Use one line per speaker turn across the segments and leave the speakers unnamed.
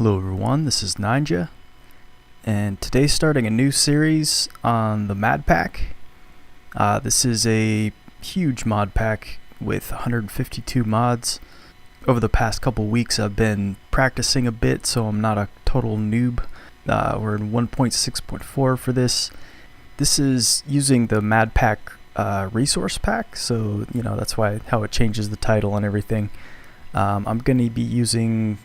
Hello everyone, this is Ninja, and today's starting a new series on the Mad Pack. This is a huge mod pack with 152 mods. Over the past couple weeks I've been practicing a bit, so I'm not a total noob. We're in 1.6.4 for this. This is using the Mad Pack resource pack, so that's how it changes the title and everything. I'm going to be using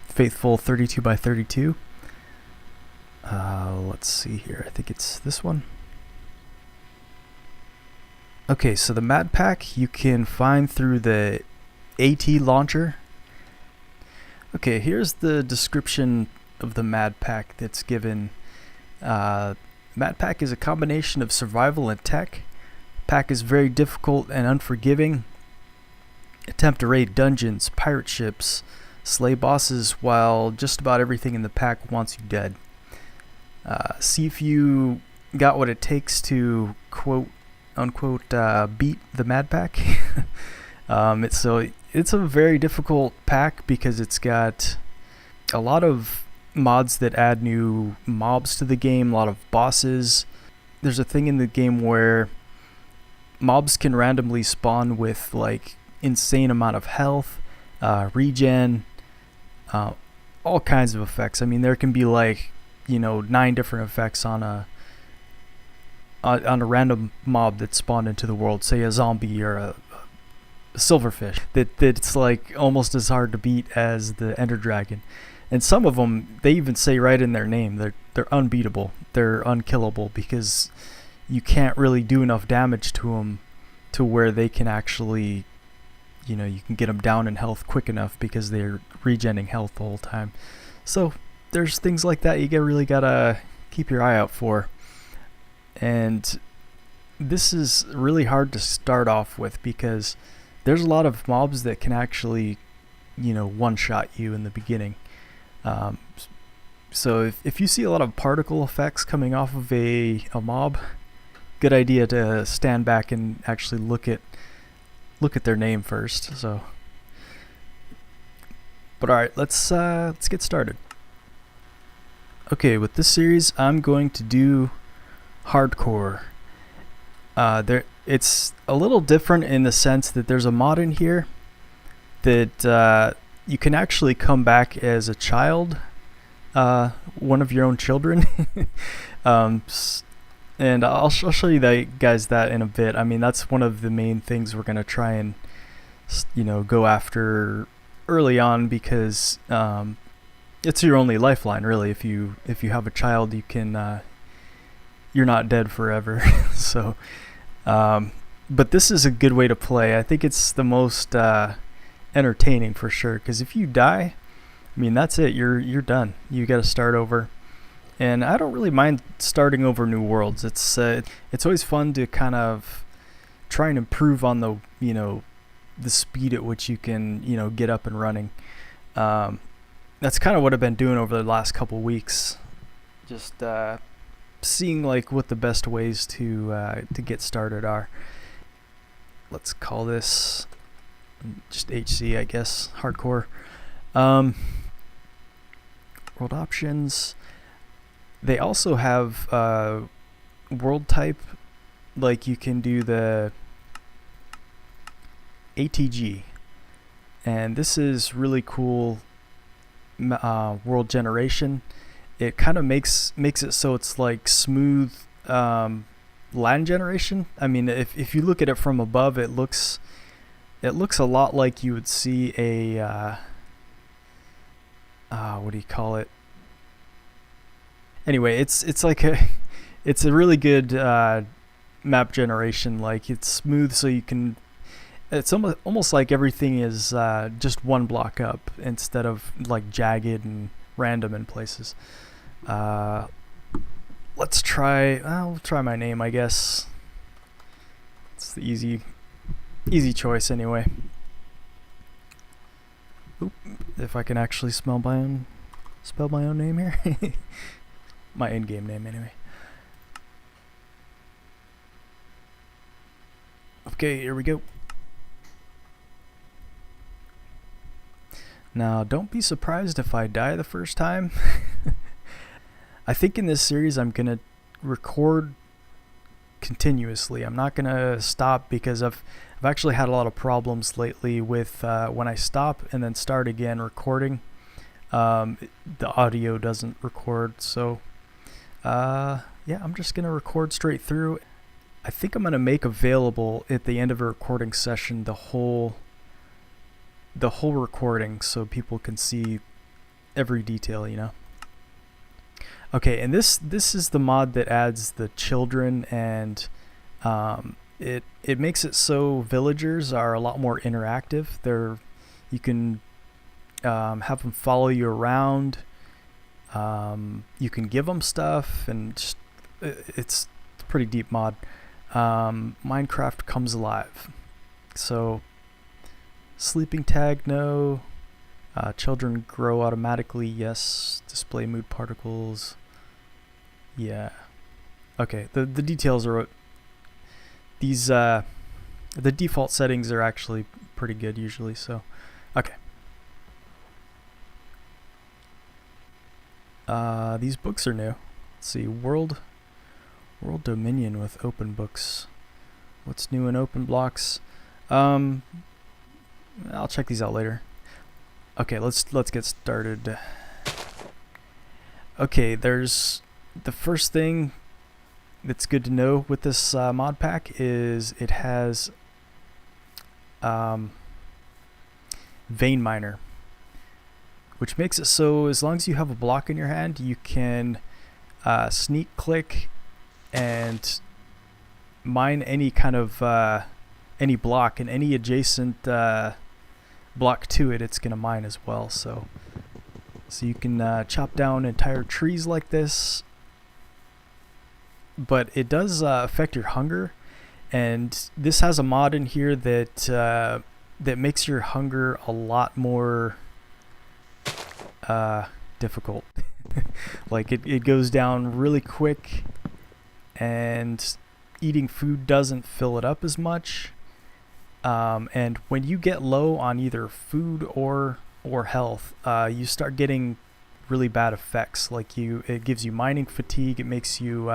Faithful 32x32. Let's see here. I think it's this one. Okay, so the Mad Pack you can find through the AT launcher. Okay, here's the description of the Mad Pack that's given. Mad Pack is a combination of survival and tech. Pack is very difficult and unforgiving. Attempt to raid dungeons, pirate ships, slay bosses, while just about everything in the pack wants you dead. See if you got what it takes to quote unquote beat the Mad Pack. It's a very difficult pack because it's got a lot of mods that add new mobs to the game, a lot of bosses. There's a thing in the game where mobs can randomly spawn with like insane amount of health, regen, all kinds of effects. I mean, there can be like 9 different effects on a random mob that spawned into the world, say a zombie or a silverfish, that's like almost as hard to beat as the Ender Dragon. And some of them, they even say right in their name, they're unbeatable, they're unkillable, because you can't really do enough damage to them to where they can actually, you can get them down in health quick enough because they're regenerating health the whole time. So there's things like that you really gotta keep your eye out for. And this is really hard to start off with because there's a lot of mobs that can actually, one-shot you in the beginning. So if you see a lot of particle effects coming off of a mob, good idea to stand back and actually look at their name first. So, but all right, let's get started. Okay, with this series, I'm going to do hardcore. It's a little different in the sense that there's a mod in here that you can actually come back as a child, one of your own children. And I'll show you guys that in a bit. I mean, that's one of the main things we're gonna try and go after early on, because it's your only lifeline, really. If you have a child, you can you're not dead forever. So, but this is a good way to play. I think it's the most entertaining for sure, because if you die, I mean, that's it. You're done. You got to start over. And I don't really mind starting over new worlds. It's always fun to kind of try and improve on the the speed at which you can get up and running. That's kind of what I've been doing over the last couple weeks. Just seeing like what the best ways to get started are. Let's call this just HC, I guess, hardcore. World options. They also have world type, like you can do the ATG, and this is really cool. World generation. It kind of makes it so it's like smooth land generation. I mean, if you look at it from above, it looks a lot like you would see a what do you call it? Anyway, it's like it's a really good map generation. Like, it's smooth, so you can. It's almost like everything is just one block up instead of like jagged and random in places. Let's try. We'll try my name, I guess. It's the easy choice anyway. Oop, if I can actually spell my own name here. My in-game name anyway. Okay, here we go. Now, don't be surprised if I die the first time. I think in this series I'm going to record continuously. I'm not going to stop because I've actually had a lot of problems lately with when I stop and then start again recording. The audio doesn't record, so yeah, I'm just going to record straight through. I think I'm going to make available at the end of a recording session the whole recording so people can see every detail, you know. Okay, and this is the mod that adds the children, and it makes it so villagers are a lot more interactive. You can have them follow you around. You can give them stuff, and it's a pretty deep mod. Minecraft comes alive. So sleeping tag, no. Children grow automatically, yes. Display mood particles, yeah. Okay, the details are these the default settings are actually pretty good usually, so okay. These books are new. Let's see, World Dominion with open books. What's new in open blocks? I'll check these out later. Okay, let's get started. Okay, there's the first thing that's good to know with this mod pack is it has vein miner, which makes it so as long as you have a block in your hand, you can sneak click and mine any kind of any block, and any adjacent block to it, it's gonna mine as well. So you can chop down entire trees like this, but it does affect your hunger, and this has a mod in here that makes your hunger a lot more difficult. Like it goes down really quick, and eating food doesn't fill it up as much. And when you get low on either food or health, you start getting really bad effects. Like it gives you mining fatigue. It makes you,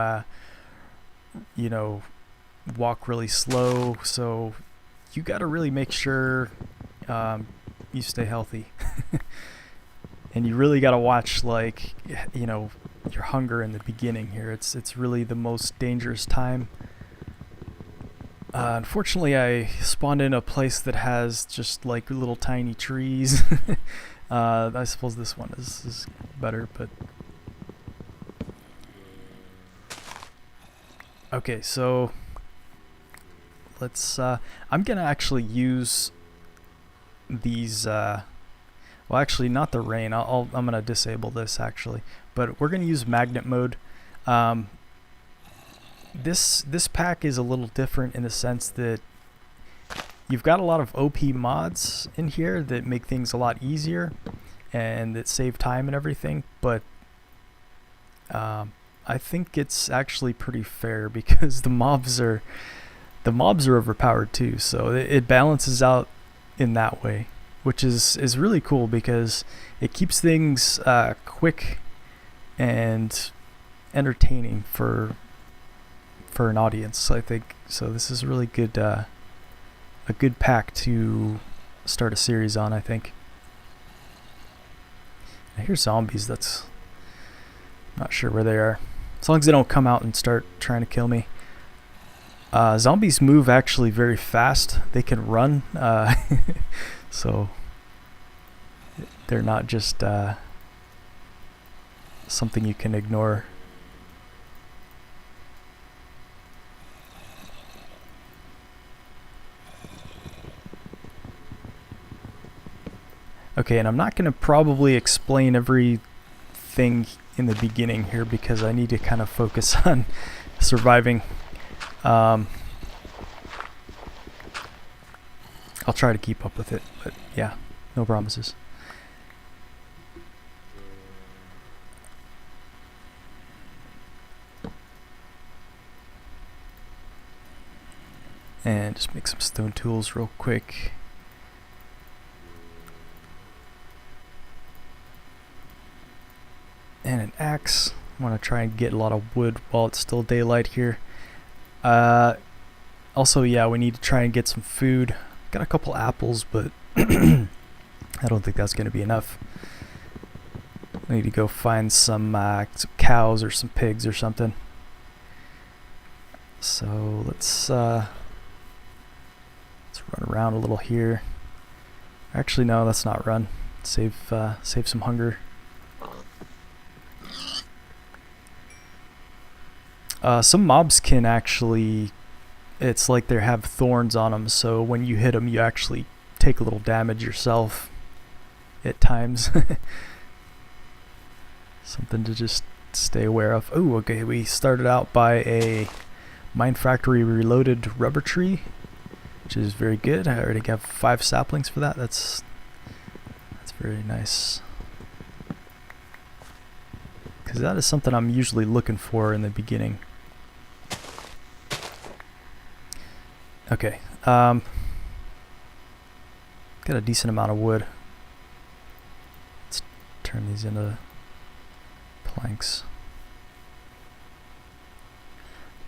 you know, walk really slow. So you got to really make sure you stay healthy. And you really got to watch, like, you know, your hunger in the beginning here. It's really the most dangerous time. Unfortunately, I spawned in a place that has just like little tiny trees. I suppose this one is better, but okay. So let's. I'm gonna actually use these. Well, actually, not the rain. I'm gonna disable this actually, but we're gonna use magnet mode. This pack is a little different in the sense that you've got a lot of OP mods in here that make things a lot easier and that save time and everything, but I think it's actually pretty fair because the mobs are overpowered too, so it balances out in that way, which is really cool because it keeps things quick and entertaining for an audience, I think. So this is really good, a good pack to start a series on, I think. I hear zombies. That's not sure where they are. As long as they don't come out and start trying to kill me. Zombies move actually very fast. They can run, so they're not just something you can ignore. Okay, and I'm not going to probably explain everything in the beginning here because I need to kind of focus on surviving. I'll try to keep up with it, but yeah, no promises. And just make some stone tools real quick. and an axe. I want to try and get a lot of wood while it's still daylight here. Also, yeah, we need to try and get some food. Got a couple apples, but I don't think that's going to be enough. I need to go find some cows or some pigs or something. So let's run around a little here. Actually, no, let's not run. Save some hunger. Some mobs can actually, it's like they have thorns on them, so when you hit them, you actually take a little damage yourself at times. Something to just stay aware of. Oh, okay, we started out by a Mine Factory Reloaded rubber tree, which is very good. I already have 5 saplings for that. That's very nice. Because that is something I'm usually looking for in the beginning. Okay, got a decent amount of wood. Let's turn these into planks.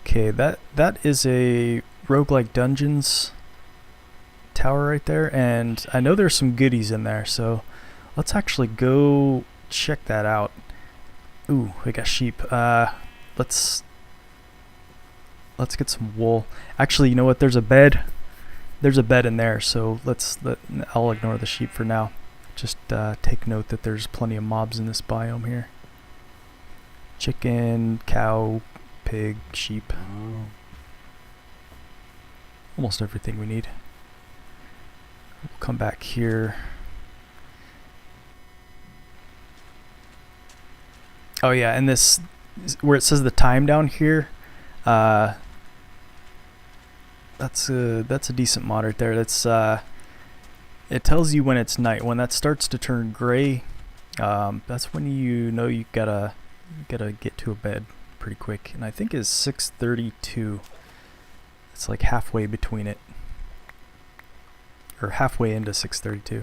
Okay, that is a roguelike dungeons tower right there, and I know there's some goodies in there, so let's actually go check that out. Ooh, we got sheep. Let's get some wool. Actually, you know what? There's a bed. There's a bed in there, so I'll ignore the sheep for now. Just take note that there's plenty of mobs in this biome here. Chicken, cow, pig, sheep. Almost everything we need. We'll come back here. Oh yeah, and this, where it says the time down here, that's a decent mod right there. That's it tells you when it's night. When that starts to turn gray, that's when you know you gotta get to a bed pretty quick. And I think it's 6:32. It's like halfway between it, or halfway into 6:32.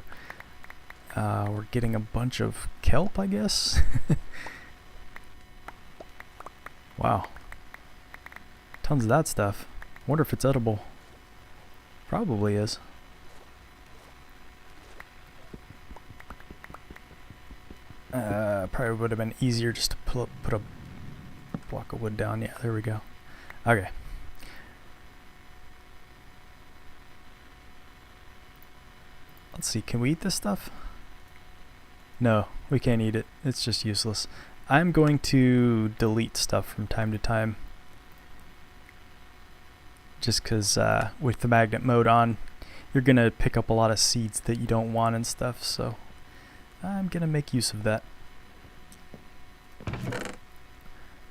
We're getting a bunch of kelp, I guess. Wow, tons of that stuff. Wonder if it's edible. Probably is. Probably would have been easier just to put a block of wood down. Yeah, there we go. Okay. Let's see, can we eat this stuff? No, we can't eat it. It's just useless. I'm going to delete stuff from time to time. Just because with the magnet mode on, you're going to pick up a lot of seeds that you don't want and stuff, so I'm going to make use of that.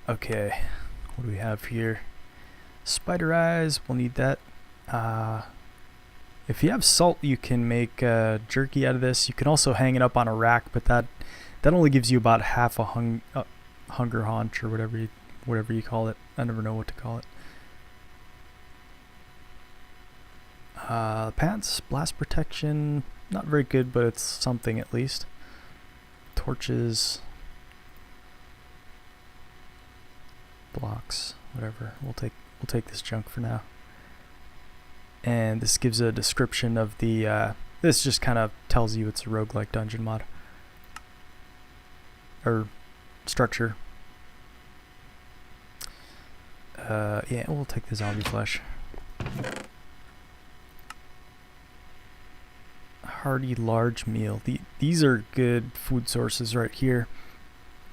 Okay, what do we have here? Spider eyes, we'll need that. If you have salt, you can make jerky out of this. You can also hang it up on a rack, but that only gives you about half a hunger haunch, or whatever you call it. I never know what to call it. Pants, blast protection, not very good, but it's something at least. Torches, blocks, whatever. We'll take this junk for now. And this gives a description of the. This just kind of tells you it's a roguelike dungeon mod or structure. Yeah, we'll take the zombie flesh. Hearty large meal. These are good food sources right here.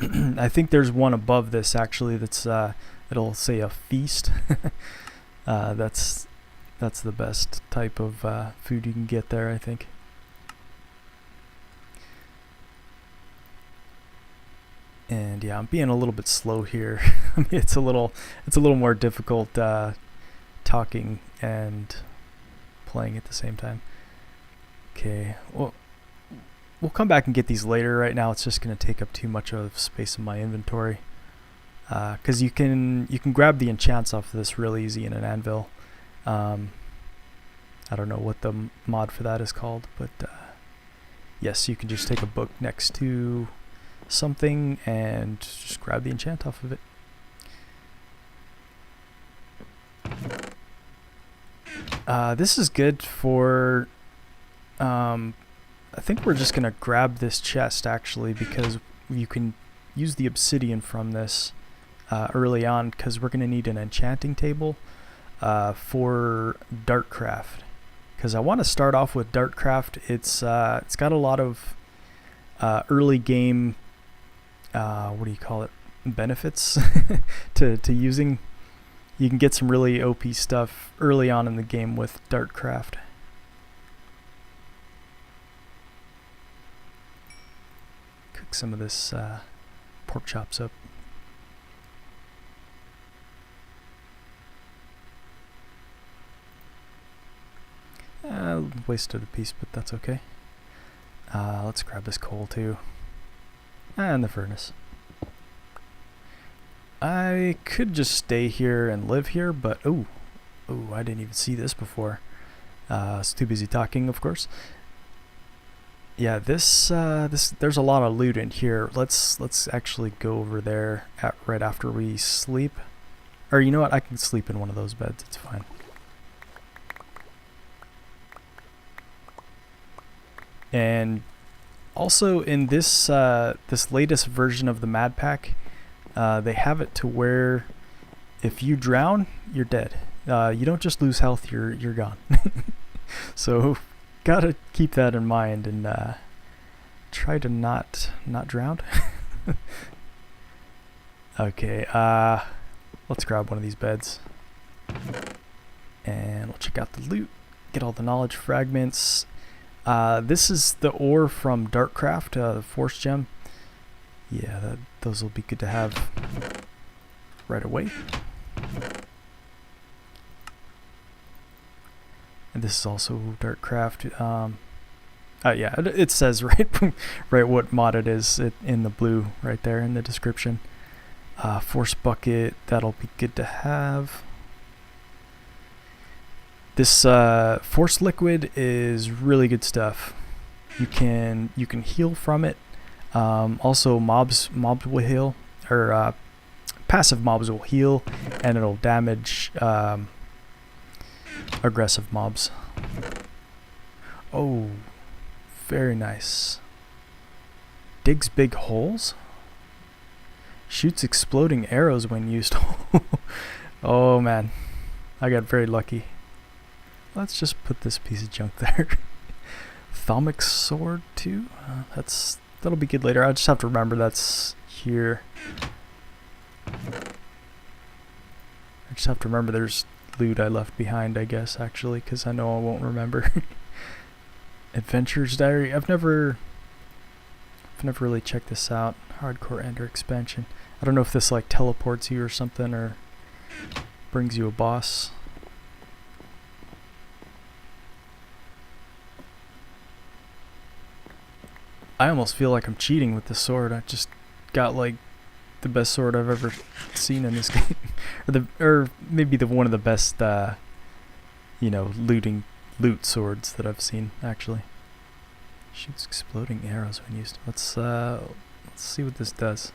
I think there's one above this actually that's it'll say a feast. That's the best type of food you can get there, I think. And yeah, I'm being a little bit slow here. I mean, it's a little more difficult talking and playing at the same time. Okay, well, we'll come back and get these later. Right now, it's just going to take up too much of space in my inventory. Because you can grab the enchants off of this real easy in an anvil. I don't know what the mod for that is called, but yes, you can just take a book next to something and just grab the enchant off of it. This is good for, I think we're just gonna grab this chest actually, because you can use the obsidian from this early on, because we're gonna need an enchanting table for Dartcraft, because I want to start off with Dartcraft. It's got a lot of early game, what do you call it, benefits to using. You can get some really OP stuff early on in the game with Dartcraft. Cook some of this pork chops up. Wasted a piece, but that's okay. Let's grab this coal too. And the furnace. I could just stay here and live here, but oh, I didn't even see this before. I was too busy talking, of course. Yeah, this there's a lot of loot in here. Let's actually go over there right after we sleep. Or you know what? I can sleep in one of those beds. It's fine. And also in this this latest version of the Mad Pack, they have it to where if you drown, you're dead. You don't just lose health; you're gone. So gotta keep that in mind and try to not drown. Okay, let's grab one of these beds and we'll check out the loot. Get all the knowledge fragments. This is the ore from Dartcraft, the Force Gem. Yeah, those will be good to have right away. And this is also Dartcraft. Yeah, it says right what mod it is in the blue right there in the description. Force bucket, that'll be good to have. This force liquid is really good stuff. You can heal from it. Also mobs will heal, or passive mobs will heal, and it'll damage aggressive mobs. Oh, very nice. Digs big holes. Shoots exploding arrows when used. Oh man, I got very lucky. Let's just put this piece of junk there. Thaumic sword too. That'll be good later. I just have to remember that's here. I just have to remember there's loot I left behind, I guess, actually, because I know I won't remember. Adventurer's Diary. I've never really checked this out. Hardcore Ender expansion. I don't know if this like teleports you or something, or brings you a boss. I almost feel like I'm cheating with the sword. I just got like the best sword I've ever seen in this game, or maybe one of the best, you know, loot swords that I've seen actually. Shoots exploding arrows when used. Let's see what this does.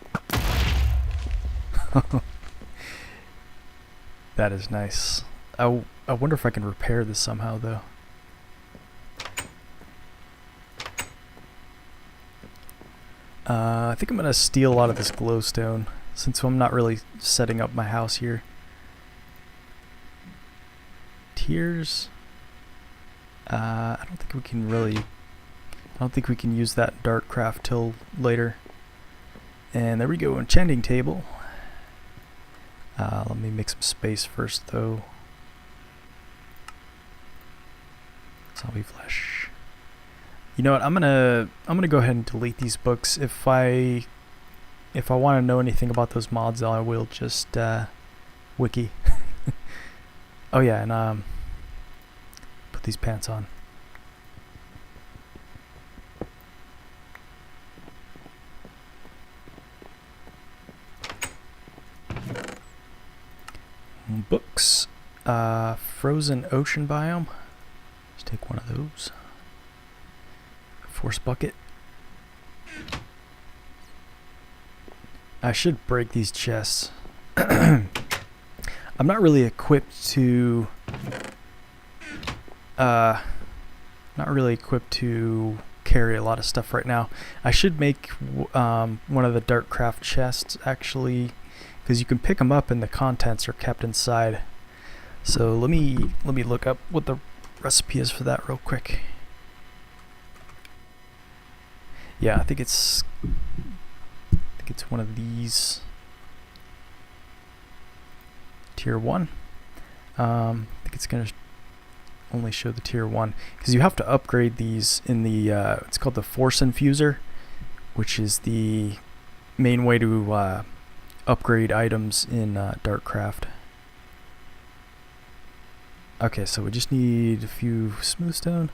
That is nice. I wonder if I can repair this somehow though. I think I'm gonna steal a lot of this glowstone since I'm not really setting up my house here. Tears. I don't think we can use that Dartcraft till later. And there we go, enchanting table. Let me make some space first though. Zombie flesh. You know what? I'm gonna go ahead and delete these books. If I want to know anything about those mods, I will just wiki. Oh yeah, and put these pants on. Books. Frozen ocean biome. Let's take one of those. Force bucket. I should break these chests. I'm not really equipped to carry a lot of stuff right now. I should make one of the Darkcraft chests actually, because you can pick them up and the contents are kept inside. So let me look up what the recipe is for that real quick. Yeah, I think it's one of these. Tier 1. I think it's gonna only show the tier 1 because you have to upgrade these in the it's called the Force Infuser, which is the main way to upgrade items in Darkcraft. Okay, so we just need a few smooth stone.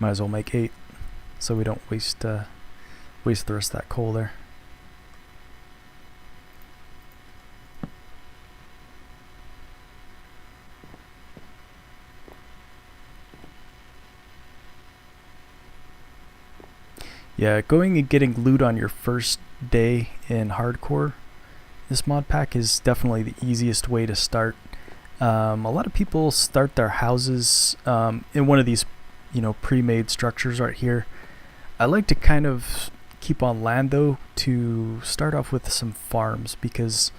Might as well make 8 so we don't waste the rest of that coal there. Yeah, going and getting loot on your first day in hardcore, this mod pack is definitely the easiest way to start. A lot of people start their houses in one of these, pre-made structures right here. I like to kind of keep on land though to start off with some farms because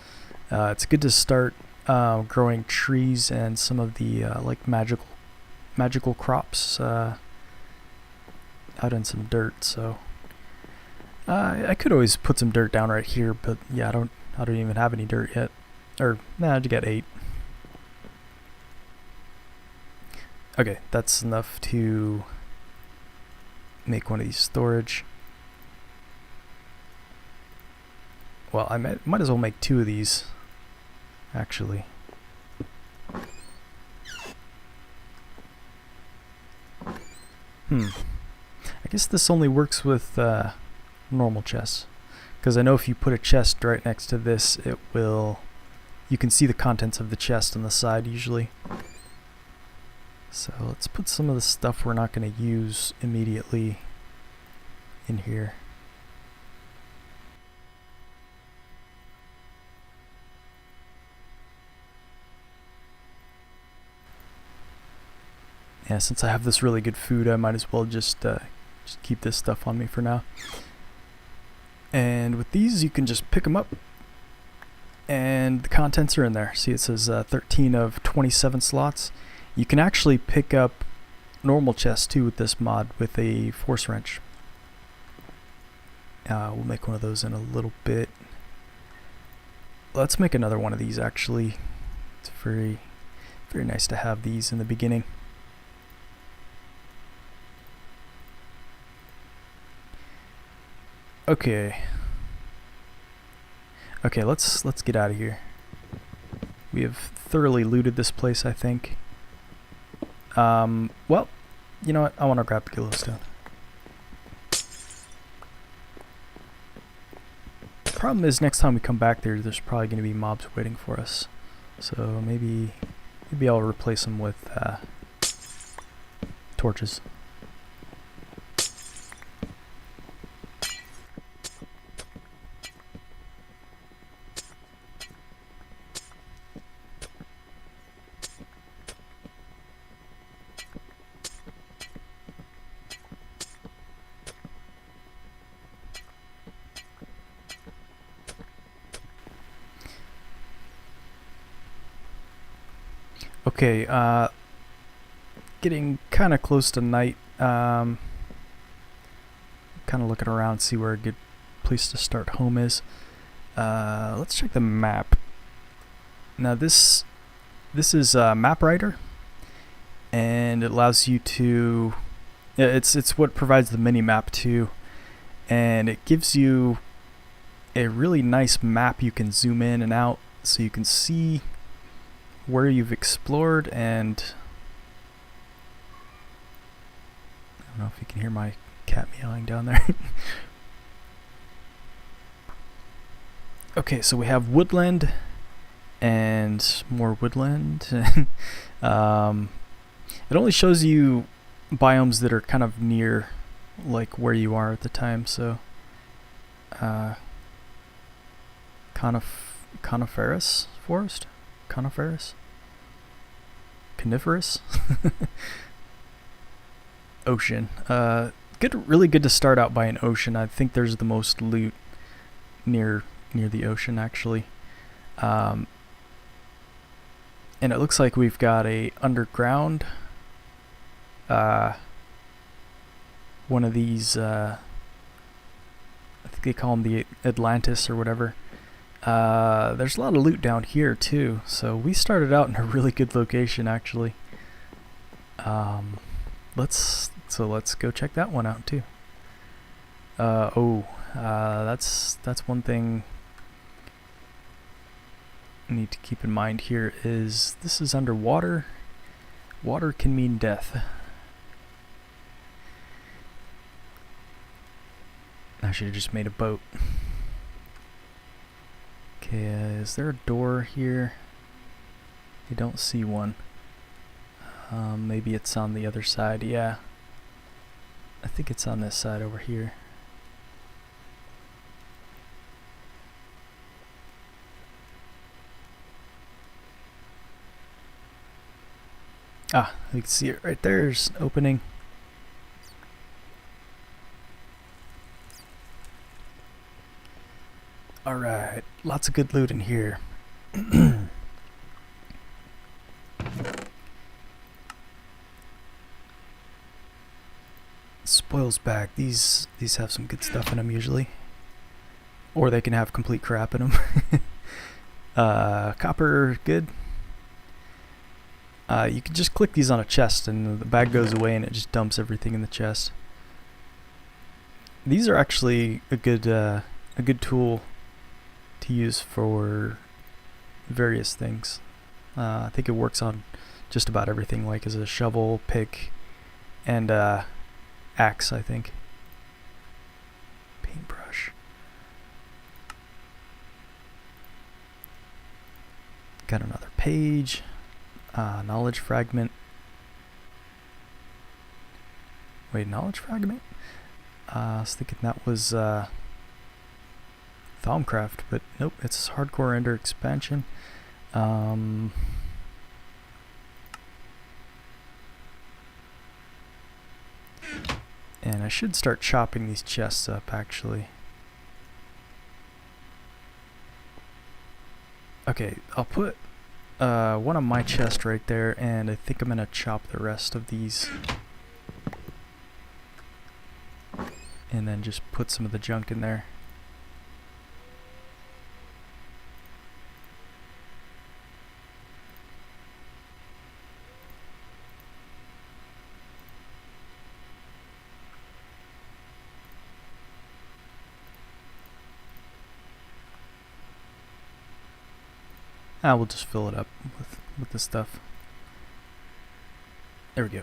it's good to start growing trees and some of the like magical crops out in some dirt. So I could always put some dirt down right here, but yeah, I don't even have any dirt yet. Or nah, I got 8. Okay, that's enough to make one of these storage. Well, I might as well make 2 of these, actually. I guess this only works with normal chests, because I know if you put a chest right next to this, you can see the contents of the chest on the side usually. So let's put some of the stuff we're not going to use immediately in here. Yeah, since I have this really good food, I might as well just keep this stuff on me for now. And with these, you can just pick them up, and the contents are in there. See, it says 13 of 27 slots. You can actually pick up normal chests too with this mod with a force wrench. We'll make one of those in a little bit. Let's make another one of these actually. It's very, very nice to have these in the beginning. Okay, let's get out of here. We have thoroughly looted this place, I think. Well, you know what? I want to grab the glowstone. Problem is, next time we come back there's probably going to be mobs waiting for us. So maybe I'll replace them with torches. Okay, getting kind of close to night. Kind of looking around, see where a good place to start home is. Let's check the map. Now this is Map Writer, and it allows you to. It's what provides the mini map too, and it gives you a really nice map. You can zoom in and out, so you can see where you've explored. And I don't know if you can hear my cat meowing down there. Okay, so we have woodland and more woodland. It only shows you biomes that are kind of near like where you are at the time, so coniferous forest? Coniferous? Coniferous? Ocean. Really good to start out by an ocean. I think there's the most loot near the ocean, actually. And it looks like we've got a underground one of these I think they call them the Atlantis or whatever. There's a lot of loot down here too, so we started out in a really good location actually. Let's go check that one out too. That's one thing I need to keep in mind here is this is underwater. Water can mean death. I should have just made a boat. Okay, is there a door here? I don't see one. Maybe it's on the other side. Yeah, I think it's on this side over here. Ah, you can see it right there. There's an opening. Alright, lots of good loot in here. Spoils bag. These have some good stuff in them usually. Or they can have complete crap in them. Copper, good. You can just click these on a chest and the bag goes away and it just dumps everything in the chest. These are actually a good tool to use for various things. I think it works on just about everything, like as a shovel, pick, and axe, I think. Paintbrush. Got another page. Knowledge fragment. Wait, knowledge fragment? I was thinking that was Thaumcraft, but nope, it's Hardcore Ender expansion. And I should start chopping these chests up, actually. Okay, I'll put one on my chest right there, and I think I'm gonna chop the rest of these. And then just put some of the junk in there. We'll just fill it up with the stuff. There we go.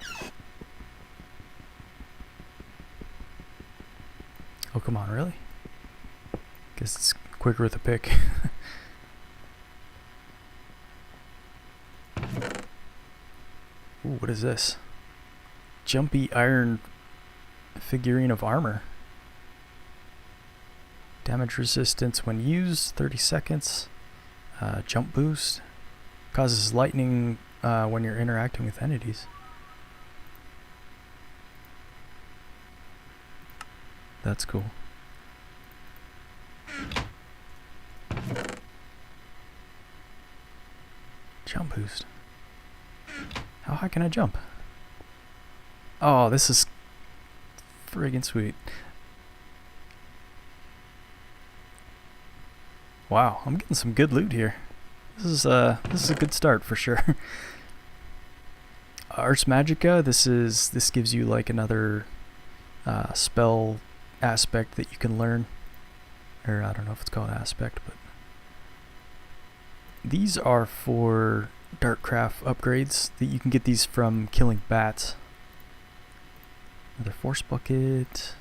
Oh, come on, really? Guess it's quicker with a pick. Ooh, what is this? Jumpy iron figurine of armor. Damage resistance when used, 30 seconds. Jump boost. Causes lightning when you're interacting with entities. That's cool. Jump boost. How high can I jump? Oh, this is friggin' sweet. Wow, I'm getting some good loot here. This is a good start for sure. Ars Magica. This gives you like another spell aspect that you can learn, or I don't know if it's called aspect, but these are for Darkcraft upgrades that you can get these from killing bats. Another force bucket.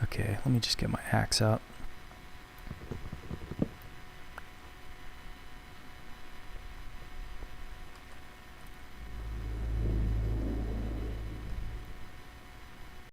Okay, let me just get my axe out.